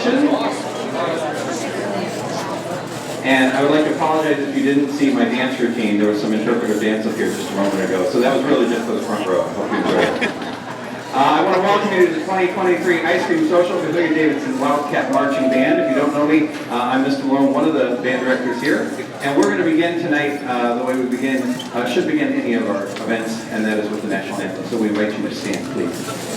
Percussion. And I would like to apologize if you didn't see my dance routine. There was some interpretive dance up here just a moment ago. So that was really just for the front row. I hope you enjoyed it. I want to welcome you to the 2023 Ice Cream Social for Hilliard Davidson Wildcat Marching Band. If you don't know me, I'm Mr. Malone, one of the band directors here. And we're going to begin tonight the way we should begin any of our events, and that is with the National Anthem. So we invite you to stand, please.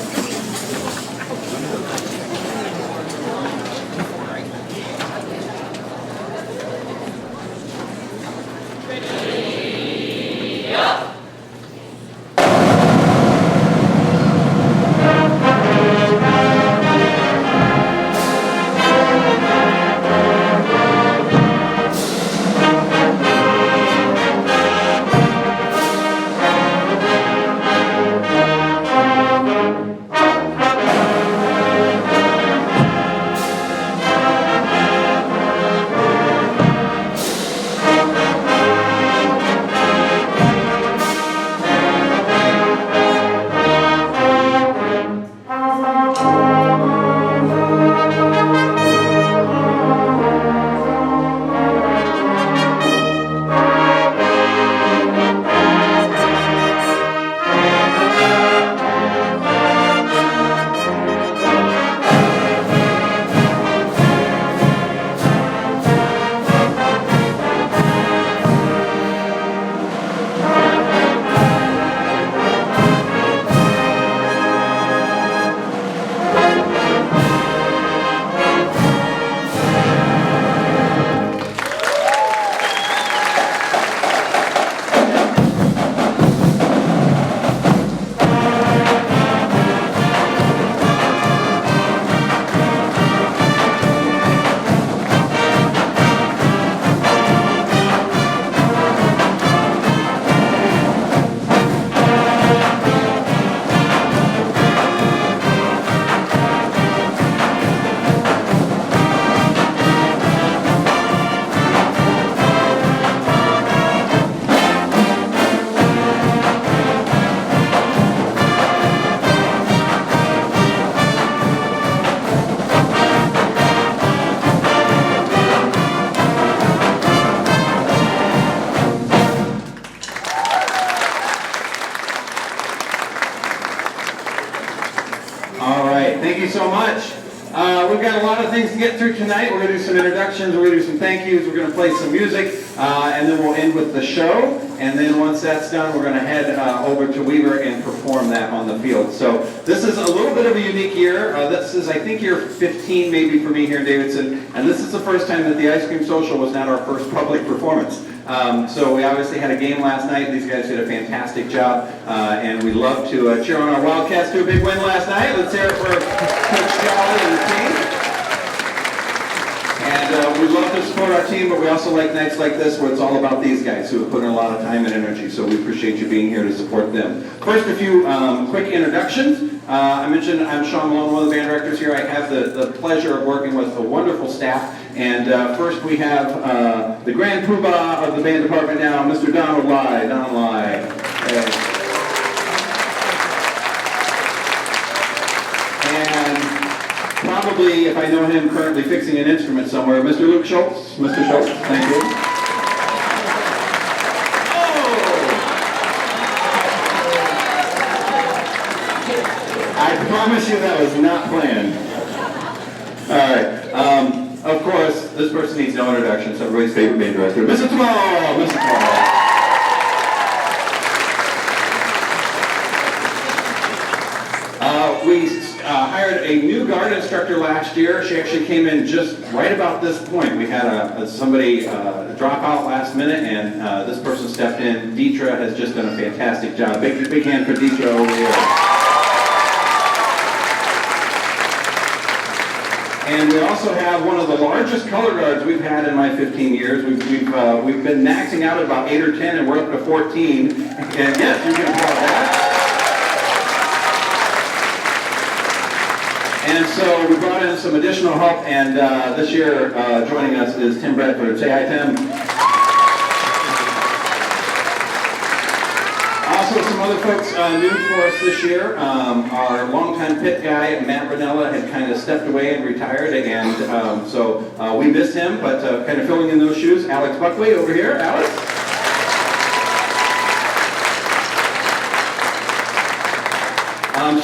We've got a lot of things to get through tonight. We're going to do some introductions, we're going to do some thank yous, we're going to play some music, and then we'll end with the show. And then once that's done, we're going to head over to Weaver and perform that on the field. So this is a little bit of a unique year. This is, I think, year 15 maybe for me here in Davidson. And this is the first time that the Ice Cream Social was not our first public performance. So we obviously had a game last night. These guys did a fantastic job. And we'd love to cheer on our Wildcats to a big win last night. Let's hear it for Coach Jolly and the team. And we love to support our team, but we also like nights like this where it's all about these guys who have put in a lot of time and energy, so we appreciate you being here to support them. First, a few quick introductions. I mentioned I'm Sean Malone, one of the band directors here. I have the pleasure of working with a wonderful staff. And first we have the grand poobah of the band department now, Mr. Donald Lai. Donald Lai. Probably, if I know him, currently fixing an instrument somewhere, Mr. Luke Schultz. Mr. Schultz, thank you. I promise you that was not planned. All right. Of course, this person needs no introduction, so everybody's favorite band director, Mr. Tamal. Mr. Tamal. We hired a new guard instructor last year. She actually came in just right about this point. We had somebody drop out last minute, and this person stepped in. Deetra has just done a fantastic job. Big hand for Deetra over here. And we also have one of the largest color guards we've had in my 15 years. We've been maxing out at about 8 or 10, and we're up to 14. And yes, you can applaud that. And so we brought in some additional help, and this year joining us is Tim Bradford. Say hi, Tim. Also, some other folks new for us this year. Our longtime pit guy, Matt Ranella, had kind of stepped away and retired, and so we missed him, but kind of filling in those shoes. Alex Buckley over here. Alex?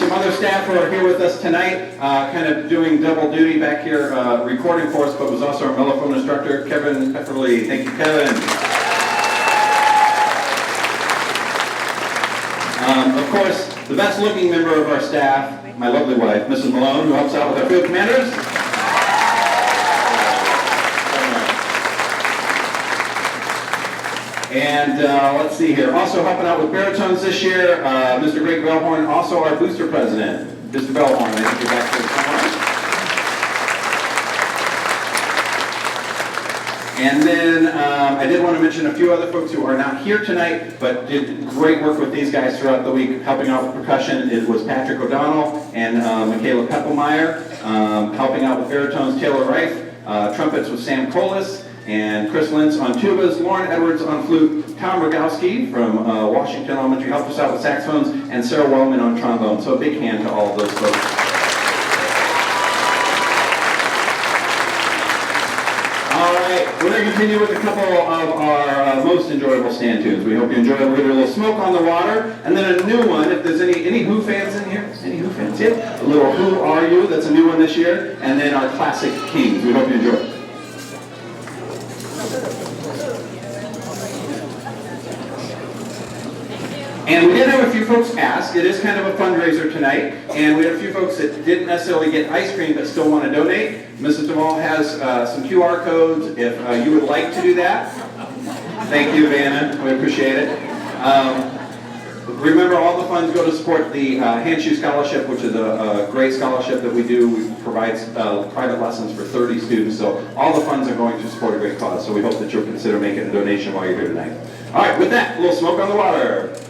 Some other staff who are here with us tonight, kind of doing double duty back here recording for us, but was also our mellophone instructor, Kevin Pepperly. Thank you, Kevin. Of course, the best looking member of our staff, my lovely wife, Mrs. Malone, who helps out with our field commanders. And let's see here, also helping out with baritones this year, Mr. Greg Bellhorn, also our booster president, Mr. Bellhorn. I think you're back there somewhere. And then I did want to mention a few other folks who are not here tonight, but did great work with these guys throughout the week, helping out with percussion. It was Patrick O'Donnell and Michaela Peppelmeyer, helping out with baritones, Taylor Reif, trumpets with Sam Colas, and Chris Lentz on tubas, Lauren Edwards on flute, Tom Rogowski from Washington Elementary helped us out with saxophones, and Sarah Wellman on trombone. So a big hand to all of those folks. All right, we're going to continue with a couple of our most enjoyable stand tunes. We hope you enjoy it. We're going to do a little Smoke on the Water, and then a new one, if there's any Who fans in here? Any Who fans? Yeah. A little Who Are You? That's a new one this year. And then our classic Kings. We hope you enjoy it. And we did have a few folks ask. It is kind of a fundraiser tonight, and we had a few folks that didn't necessarily get ice cream but still want to donate. Mrs. Duvall has some QR codes if you would like to do that. Thank you, Vanna. We appreciate it. Remember, all the funds go to support the Handshoe Scholarship, which is a great scholarship that we do. We provide private lessons for 30 students, so all the funds are going to support a great cause. So we hope that you'll consider making a donation while you're here tonight. All right, with that, a little Smoke on the Water.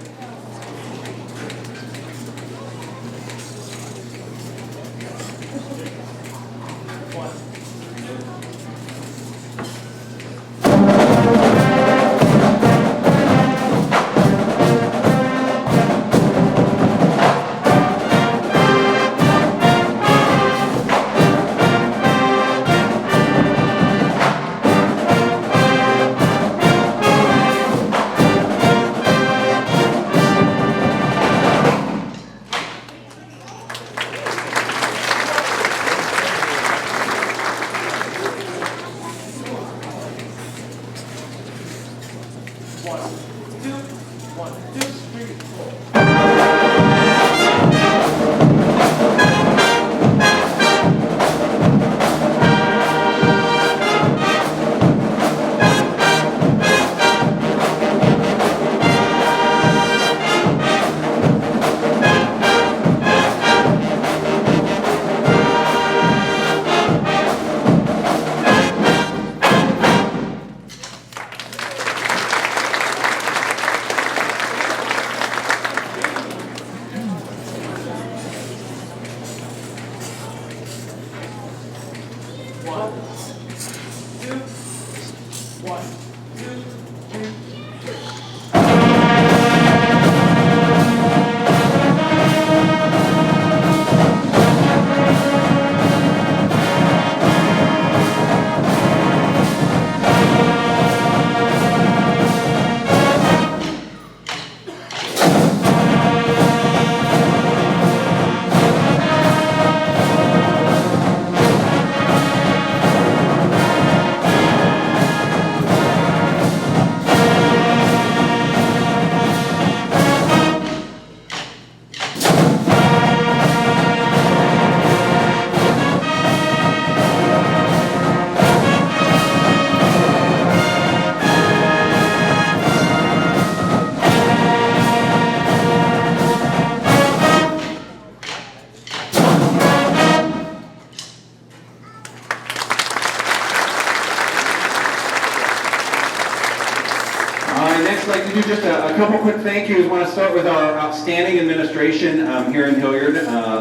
couple quick thank yous. I want to start with our outstanding administration here in Hilliard.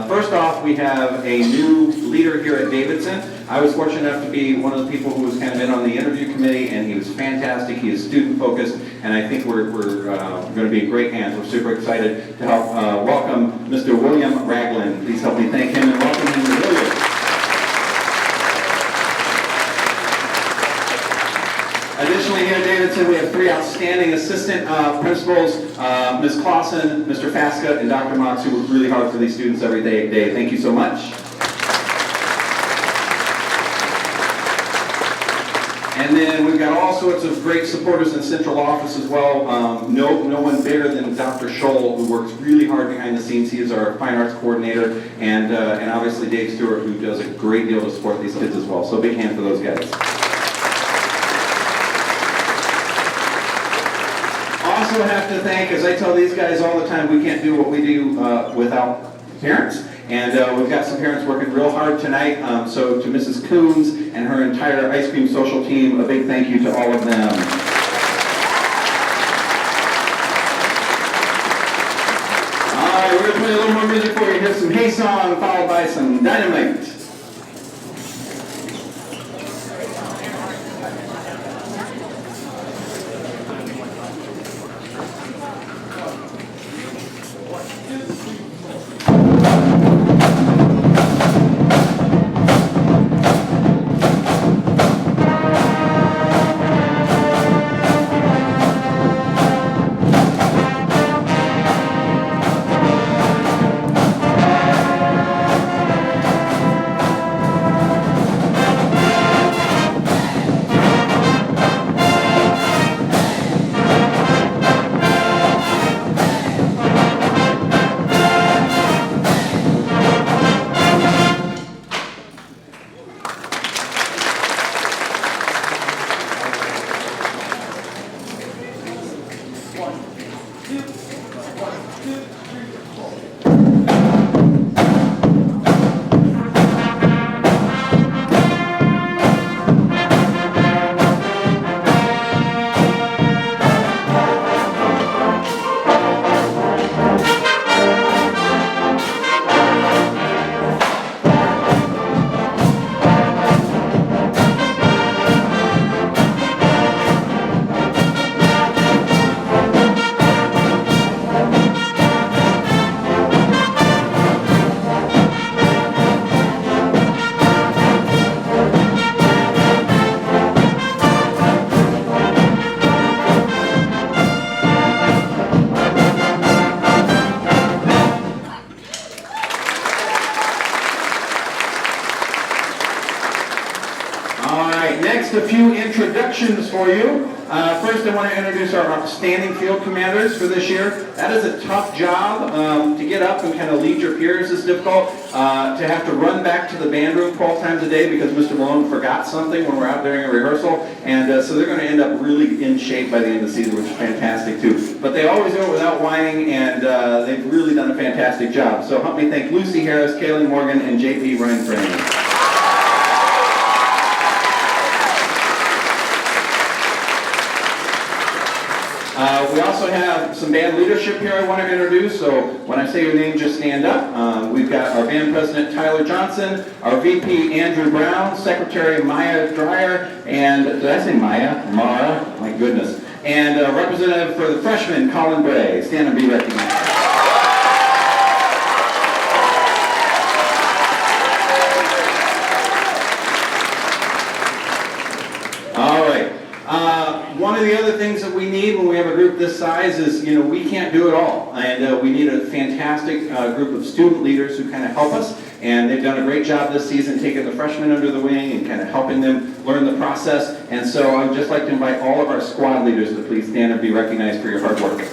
First off, we have a new leader here at Davidson. I was fortunate enough to be one of the people who was kind of in on the interview committee, and he was fantastic. He is student-focused, and I think we're going to be in great hands. We're super excited to help welcome Mr. William Ragland. Please help me thank him and welcome him to Hilliard. Additionally, here at Davidson, we have three outstanding assistant principals, Ms. Clausen, Mr. Fasca, and Dr. Mox, who work really hard for these students every day. Thank you so much. And then we've got all sorts of great supporters in central office as well. No one bigger than Dr. Scholl, who works really hard behind the scenes. He is our fine arts coordinator, and obviously Dave Stewart, who does a great deal to support these kids as well. So big hand for those guys. Also have to thank, as I tell these guys all the time, we can't do what we do without parents. And we've got some parents working real hard tonight. So to Mrs. Coons and her entire ice cream social team, a big thank you to all of them. All right, we're going to play a little more music for you. Here's some Hey Song, followed by some Dynamite. A few introductions for you. First, I want to introduce our outstanding field commanders for this year. That is a tough job. To get up and kind of lead your peers is difficult. To have to run back to the band room 12 times a day because Mr. Malone forgot something when we're out during a rehearsal. And so they're going to end up really in shape by the end of the season, which is fantastic too. But they always do it without whining, and they've really done a fantastic job. So help me thank Lucy Harris, Kaylin Morgan, and JP Ryan. We also have some band leadership here I want to introduce, so when I say your name, just stand up. We've got our band president, Tyler Johnson, our VP, Andrew Brown, secretary, Maya Dreyer, and, did I say Maya? Mara? My goodness. And representative for the freshmen, Colin Bray. Stand and be recognized. One of the other things that we need when we have a group this size is, we can't do it all. And we need a fantastic group of student leaders who kind of help us. And they've done a great job this season taking the freshmen under the wing and kind of helping them learn the process. And so I'd just like to invite all of our squad leaders to please stand and be recognized for your hard work.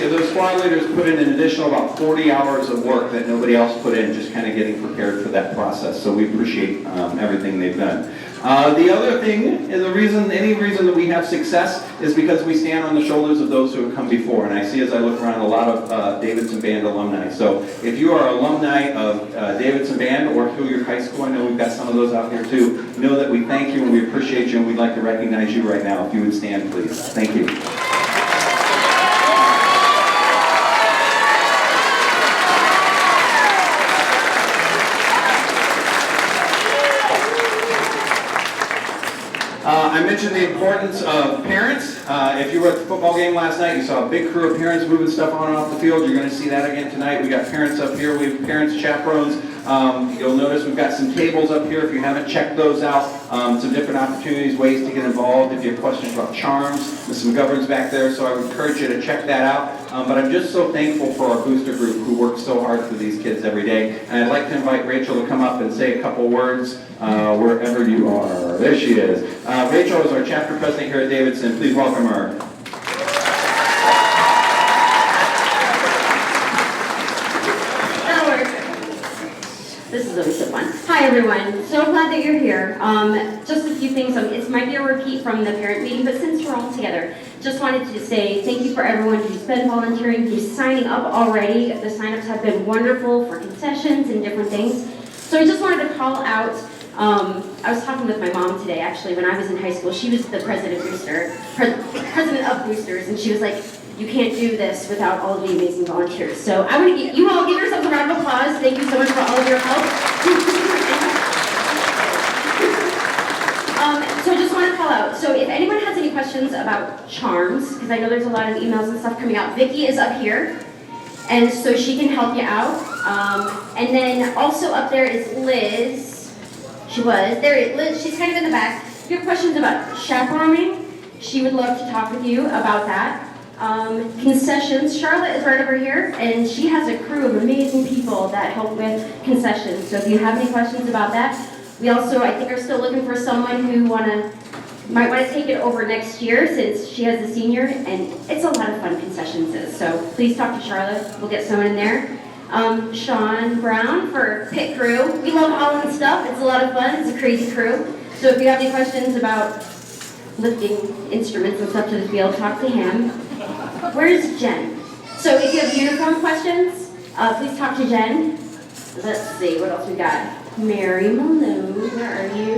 Those squad squad leaders put in an additional about 40 hours of work that nobody else put in, just kind of getting prepared for that process. So we appreciate everything they've done. The other thing is any reason that we have success is because we stand on the shoulders of those who have come before. And I see as I look around a lot of Davidson Band alumni. So if you are alumni of Davidson Band or Hilliard High School, I know we've got some of those out here too, know that we thank you and we appreciate you and we'd like to recognize you right now. If you would stand, please. Thank you. I mentioned the importance of parents. If you were at the football game last night, you saw a big crew of parents moving stuff on and off the field. You're going to see that again tonight. We got parents up here. We have parents, chaperones. You'll notice we've got some tables up here. If you haven't checked those out, some different opportunities, ways to get involved. If you have questions about charms, there's some governance back there, so I would encourage you to check that out. But I'm just so thankful for our booster group who works so hard for these kids every day. And I'd like to invite Rachel to come up and say a couple words wherever you are. There she is. Rachel is our chapter president here at Davidson. Please welcome her. This is always so fun. Hi everyone, so glad that you're here. Just a few things, it might be a repeat from the parent meeting, but since we're all together, just wanted to say thank you for everyone who's been volunteering, who's signing up already. The signups have been wonderful for concessions and different things. So I just wanted to call out, I was talking with my mom today actually when I was in high school. She was the president of Boosters, and she was like, you can't do this without all of the amazing volunteers. So I want to give you all give yourselves a round of applause. Thank you so much for all of your help. So I just want to call out. So if anyone has any questions about charms, because I know there's a lot of emails and stuff coming out, Vicki is up here, and so she can help you out. And then also up there is Liz. Liz, she's kind of in the back. If you have questions about chaperoning, she would love to talk with you about that. Concessions, Charlotte is right over here, and she has a crew of amazing people that help with concessions. So if you have any questions about that, we also, I think, are still looking for someone who might want to take it over next year since she has a senior, and it's a lot of fun concessions is. So please talk to Charlotte. We'll get someone in there. Sean Brown for pit crew. We love hauling stuff. It's a lot of fun. It's a crazy crew. So if you have any questions about lifting instruments and stuff to the field, talk to him. Where's Jen? So if you have uniform questions, please talk to Jen. Let's see, what else we got? Mary Malone, where are you?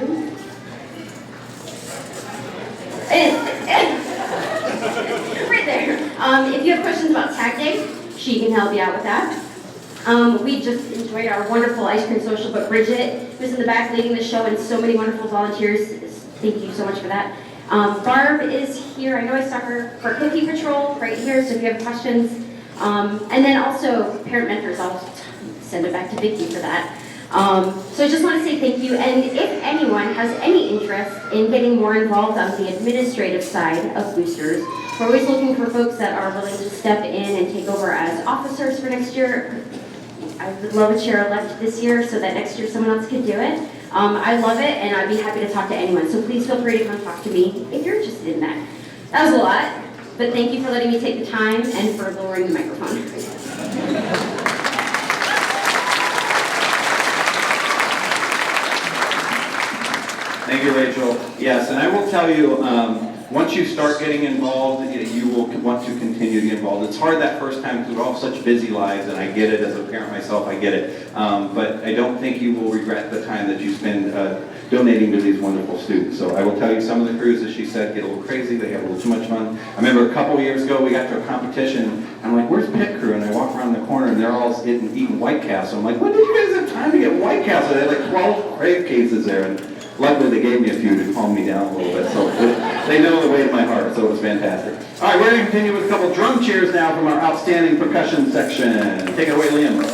Right there. If you have questions about tag day, she can help you out with that. We just enjoyed our wonderful ice cream social, but Bridget was in the back leading the show and so many wonderful volunteers. Thank you so much for that. Barb is here. I know I saw her for Cookie Patrol right here, so if you have questions. And then also parent mentors, I'll send it back to Vicki for that. So I just want to say thank you. And if anyone has any interest in getting more involved on the administrative side of Boosters, we're always looking for folks that are willing to step in and take over as officers for next year. I would love a chair elect this year so that next year someone else could do it. I love it, and I'd be happy to talk to anyone. So please feel free to come talk to me if you're interested in that. That was a lot, but thank you for letting me take the time and for lowering the microphone. Thank you, Rachel. Yes, and I will tell you, once you start getting involved, you will want to continue to get involved. It's hard that first time because we all have such busy lives, and I get it as a parent myself, I get it. But I don't think you will regret the time that you spend donating to these wonderful students. So I will tell you, some of the crews, as she said, get a little crazy. They have a little too much fun. I remember a couple years ago, we got to a competition, and I'm like, where's pit crew? And I walk around the corner, and they're all eating White Castle. I'm like, when did you guys have time to get White Castle? They had like 12 crave cases there. And luckily, they gave me a few to calm me down a little bit, so they know the way of my heart, so it was fantastic. All right, we're going to continue with a couple drum cheers now from our outstanding percussion section. Take it away, Liam.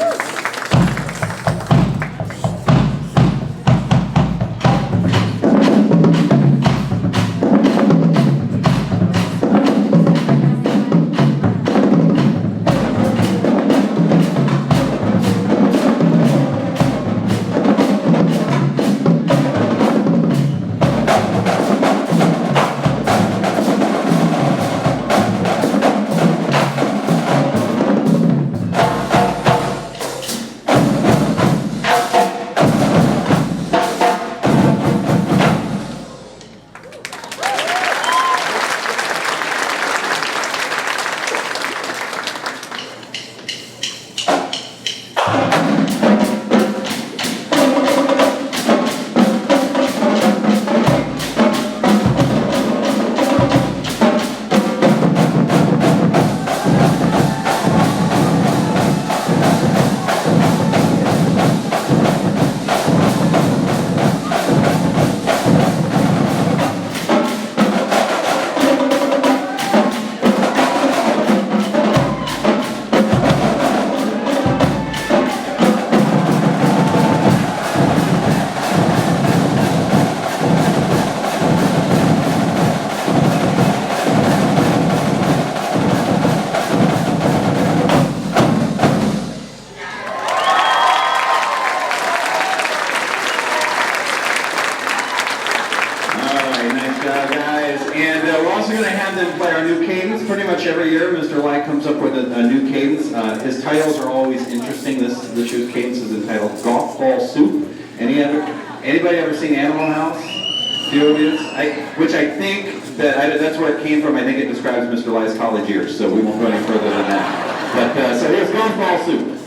also going to have them play our new cadence. Pretty much every year, Mr. Lai comes up with a new cadence. His titles are always interesting. This year's cadence is entitled Golf Ball Soup. Anybody ever seen Animal House? Do you know what it is? Which I think that's where it came from. I think it describes Mr. Lai's college years, so we won't go any further than that. But so here's Golf Ball Soup.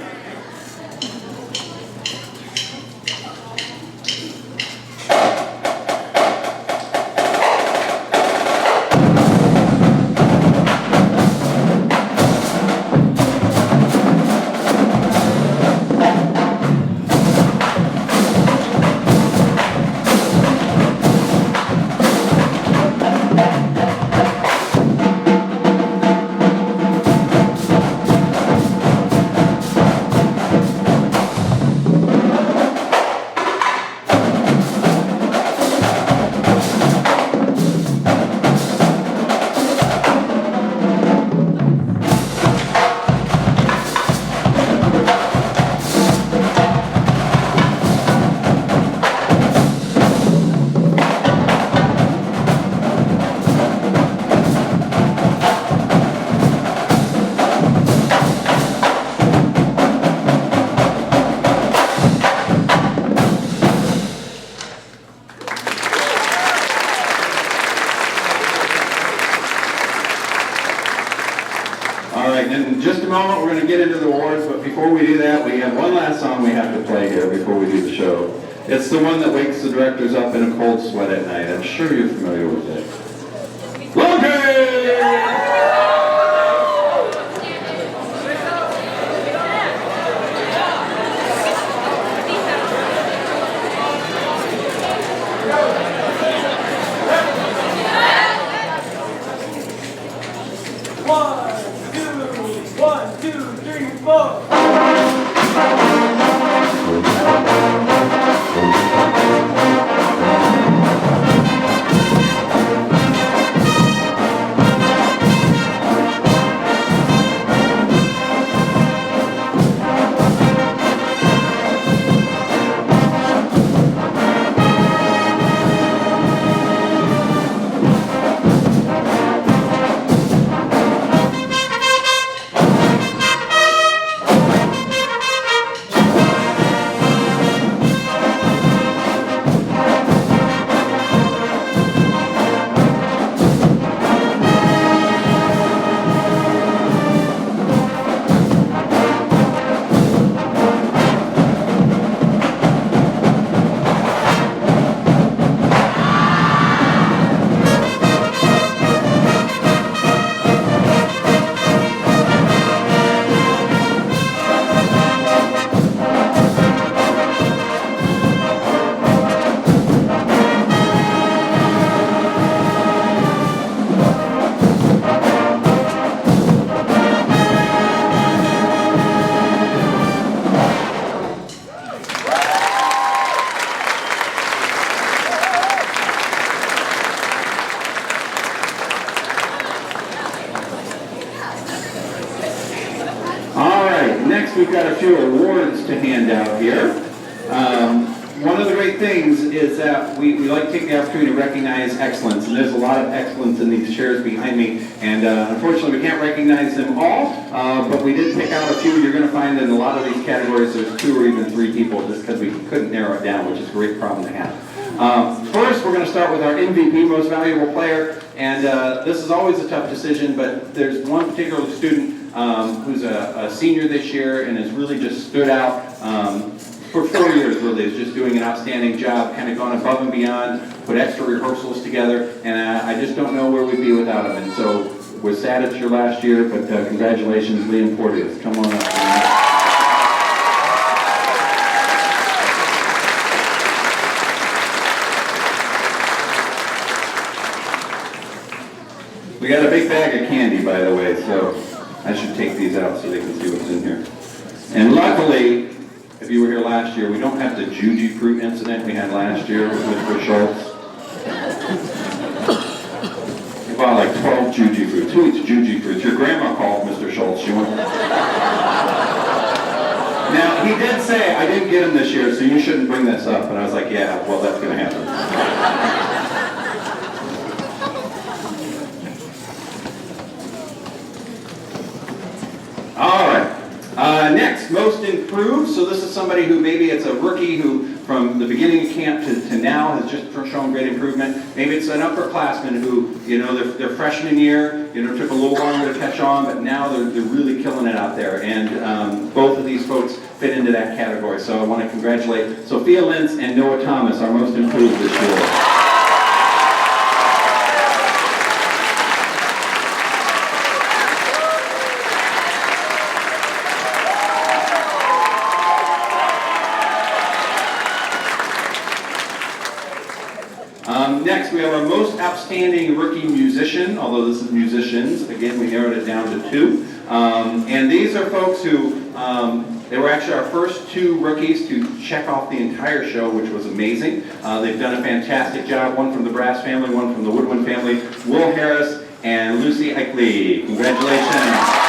In just a moment, we're going to get into the awards, but before we do that, we have one last song we have to play here before we do the show. It's the one that wakes the directors up in a cold sweat at night. I'm sure you're familiar with it. Logan! 1, 2, 3, 4. Next, we've got a few awards to hand out here. One of the great things is that we like to take the opportunity to recognize excellence, and there's a lot of excellence in these chairs behind me, and unfortunately we can't recognize them all, but we did pick out a few. You're going to find in a lot of these categories there's 2 or even 3 people, just because we couldn't narrow it down, which is a great problem to have. First, we're going to start with our MVP, Most Valuable Player, and this is always a tough decision, but there's one particular student who's a senior this year and has really just stood out for 4 years, really, is just doing an outstanding job, kind of gone above and beyond, put extra rehearsals together, and I just don't know where we'd be without him. And so we're sad it's your last year, but congratulations, Liam Porteous. Come on up. We got a big bag of candy, by the way, so I should take these out so they can see what's in here. And luckily, if you were here last year, we don't have the Juji fruit incident we had last year with Mr. Schultz. We bought like 12 Juji fruits. Who eats Juji fruits? Your grandma called Mr. Schultz. She went. Now, he did say, I didn't get him this year, so you shouldn't bring this up. And I was like, yeah, well, that's going to happen. improved. So this is somebody who maybe it's a rookie who from the beginning of camp to now has just shown great improvement. Maybe it's an upperclassman who, their freshman year, took a little longer to catch on, but now they're really killing it out there. And both of these folks fit into that category. So I want to congratulate Sophia Lentz and Noah Thomas, our most improved this year. Next, we have our most outstanding rookie musician, although this is musicians. Again, we narrowed it down to 2. And these are folks who, they were actually our first 2 rookies to check off the entire show, which was amazing. They've done a fantastic job, one from the brass family, one from the woodwind family, Will Harris and Lucy Eichley. Congratulations.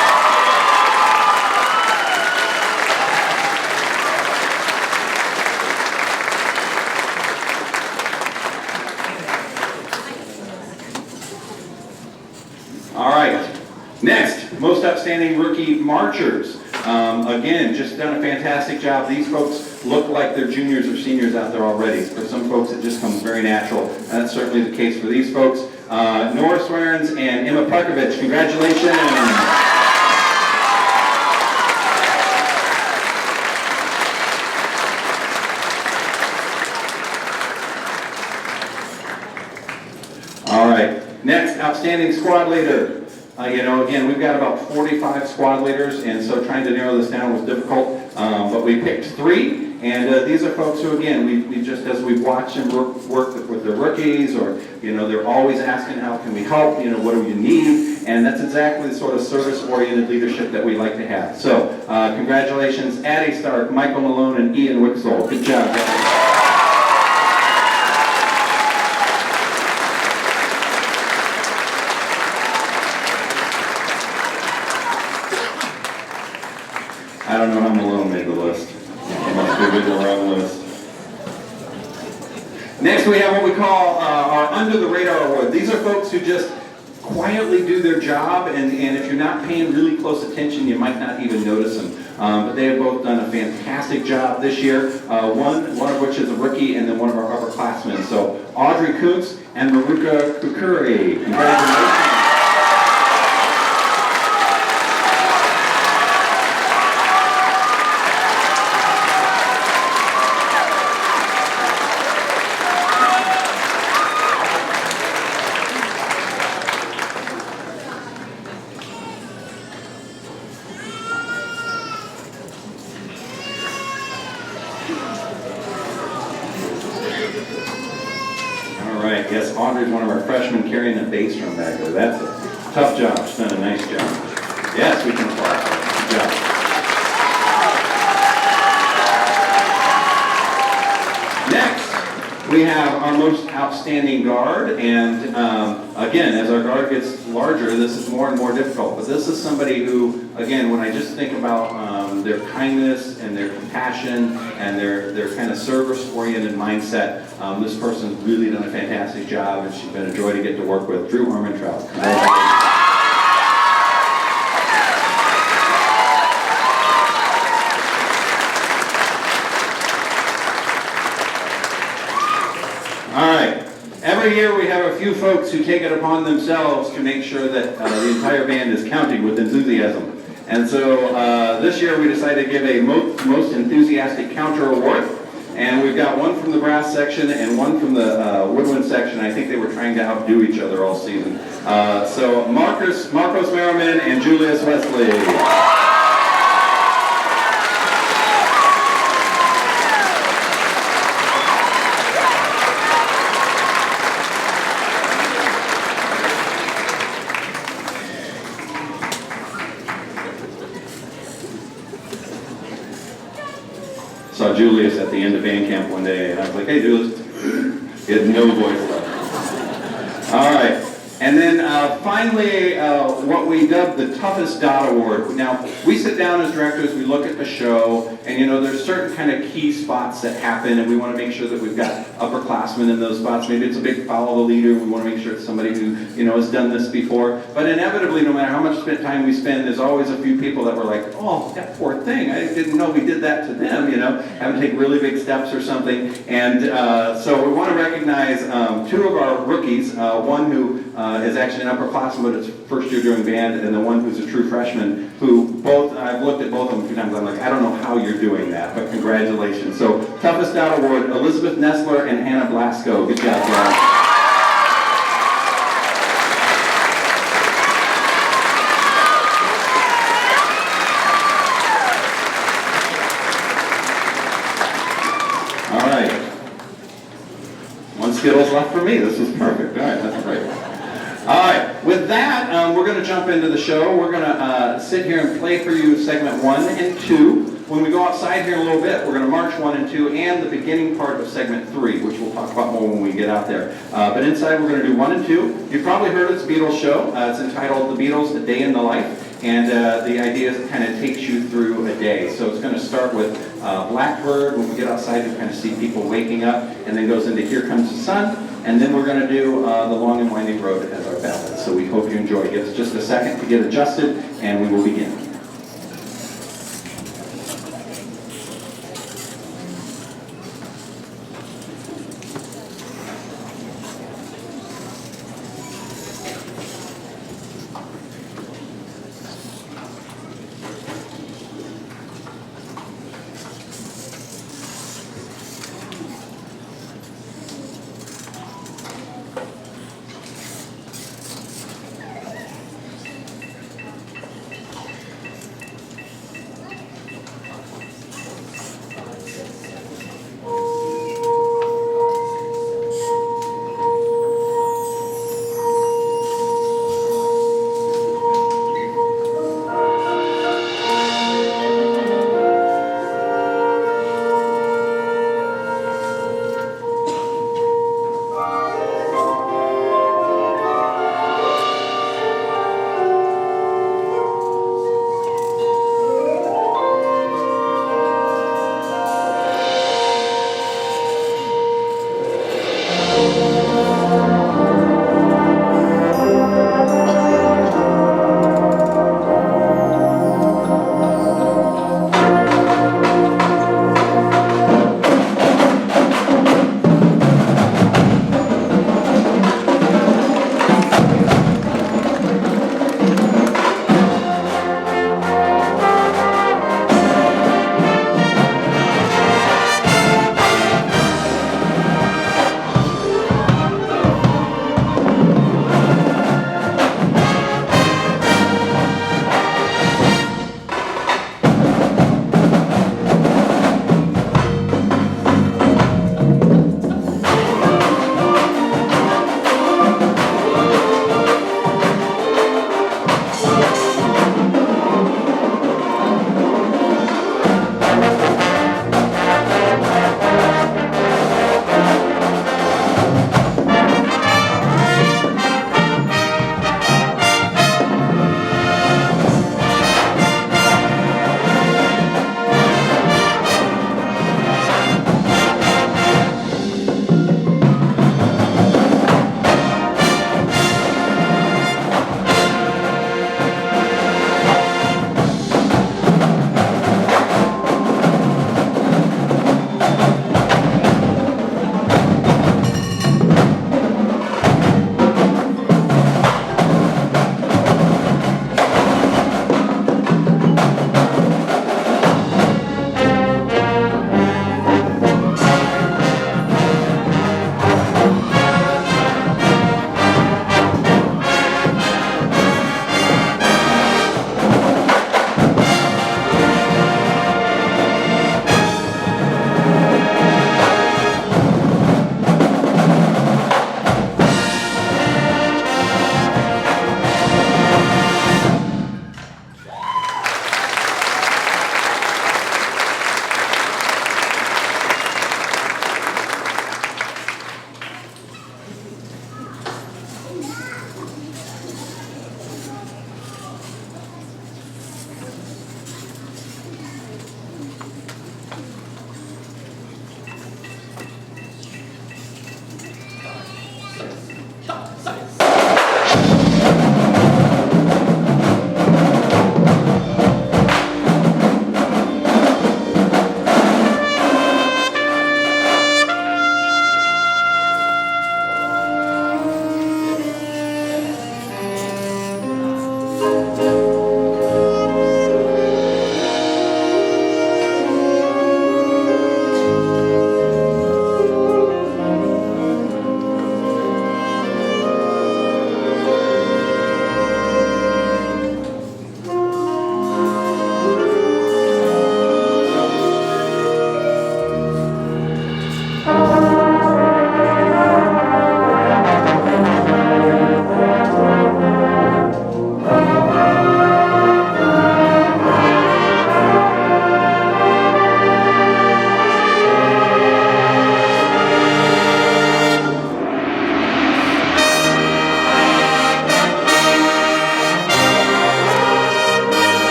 All right, next, most outstanding rookie marchers. Again, just done a fantastic job. These folks look like they're juniors or seniors out there already. For some folks, it just comes very natural. And that's certainly the case for these folks. Nora Swearens and Emma Parkovich, congratulations. All right, next, outstanding squad leader. Again, we've got about 45 squad leaders, and so trying to narrow this down was difficult, but we picked 3, and these are folks who, again, we just, as we've watched them work with their rookies, or, they're always asking, how can we help, what do you need, and that's exactly the sort of service-oriented leadership that we like to have. So, congratulations, Addie Stark, Michael Malone, and Ian Wixell. Good job, guys. I don't know how Malone made the list. He must have been the wrong list. Next, we have what we call our Under the Radar Award. These are folks who just quietly do their job, and if you're not paying really close attention, you might not even notice them. But they have both done a fantastic job this year, one of which is a rookie, and then one of our upperclassmen. So Audrey Kuntz and Maruka Kukuri. Congratulations. Yes, Audrey's one of our freshmen carrying a bass drum back there. That's a tough job. She's done a nice job. Yes, we can applaud her. Good job. Next, we have our most outstanding guard. And again, as our guard gets larger, this is more and more difficult. But this is somebody who, again, when I just think about their kindness and their compassion and their kind of service-oriented mindset, this person's really done a fantastic job, and she's been a joy to get to work with. Drew Armentrout. All right. Every year we have a few folks who take it upon themselves to make sure that the entire band is counting with enthusiasm. And so this year we decided to give a most enthusiastic counter award. And we've got one from the brass section and one from the woodwind section. I think they were trying to outdo each other all season. So Marcos Merriman and Julius Wesley. Saw Julius at the end of band camp one day, and I was like, hey, Julius. He had no voice left. All right. And then finally, what we dubbed the Toughest Dot Award. Now, we sit down as directors, we look at the show, and there's certain kind of key spots that happen, and we want to make sure that we've got upperclassmen in those spots. Maybe it's a big follow the leader, we want to make sure it's somebody who, has done this before. But inevitably, no matter how much time we spend, there's always a few people that were like, oh, that poor thing, I didn't know we did that to them, having to take really big steps or something. And so we want to recognize two of our rookies, one who is actually an upperclassman, but it's first year doing band, and the one who's a true freshman, who I've looked at both of them a few times, I'm like, I don't know how you're doing that, but congratulations. So, Toughest Dot Award, Elizabeth Nestler and Hannah Blasco. Good job, guys. All right. One Skittles left for me. This was perfect. All right, that's great. All right, with that, we're going to jump into the show. We're going to sit here and play for you segment 1 and 2. When we go outside here in a little bit, we're going to march 1 and 2 and the beginning part of segment 3, which we'll talk about more when we get out there. But inside, we're going to do 1 and 2. You've probably heard it's a Beatles show. It's entitled The Beatles, A Day in the Life. And the idea is it kind of takes you through a day. So it's going to start with Blackbird. When we get outside, you kind of see people waking up, and then goes into Here Comes the Sun. And then we're going to do The Long and Winding Road as our ballad. So we hope you enjoy. Give us just a second to get adjusted, and we will begin.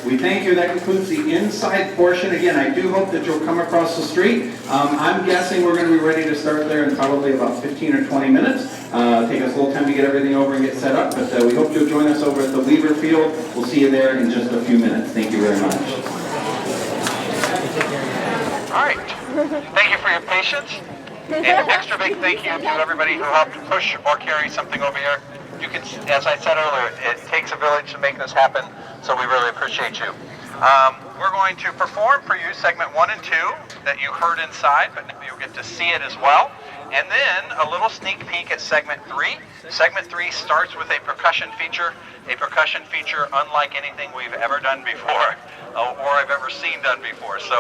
We thank you. That concludes the inside portion. Again, I do hope that you'll come across the street. I'm guessing we're going to be ready to start there in probably about 15 or 20 minutes. Take us a little time to get everything over and get set up, but we hope you'll join us over at the Weaver Field. We'll see you there in just a few minutes. Thank you very much. All right. Thank you for your patience. And an extra big thank you to everybody who helped push or carry something over here. You can, as I said earlier, it takes a village to make this happen, so we really appreciate you. We're going to perform for you segment 1 and 2 that you heard inside, but you'll get to see it as well. And then a little sneak peek at segment 3. Segment 3 starts with a percussion feature unlike anything we've ever done before or I've ever seen done before. So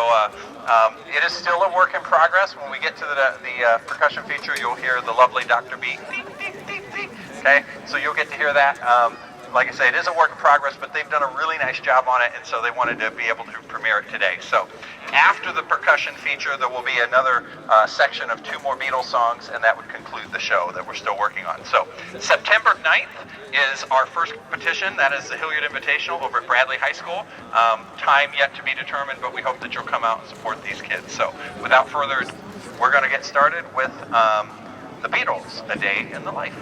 it is still a work in progress. When we get to the percussion feature, you'll hear the lovely Dr. B. Okay, so you'll get to hear that. Like I say, it is a work in progress, but they've done a really nice job on it, and so they wanted to be able to premiere it today. So after the percussion feature, there will be another section of 2 more Beatles songs, and that would conclude the show that we're still working on. So September 9th is our first competition. That is the Hilliard Invitational over at Bradley High School. Time yet to be determined, but we hope that you'll come out and support these kids. So without further ado, we're going to get started with the Beatles, A Day in the Life.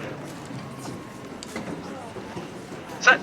Set.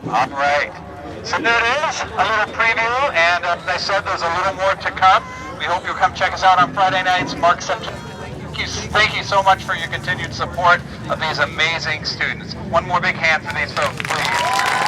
All right. So there it is, a little preview, and as I said, there's a little more to come. We hope you'll come check us out on Friday nights, March 17th. Thank you so much for your continued support of these amazing students. One more big hand for these folks, please.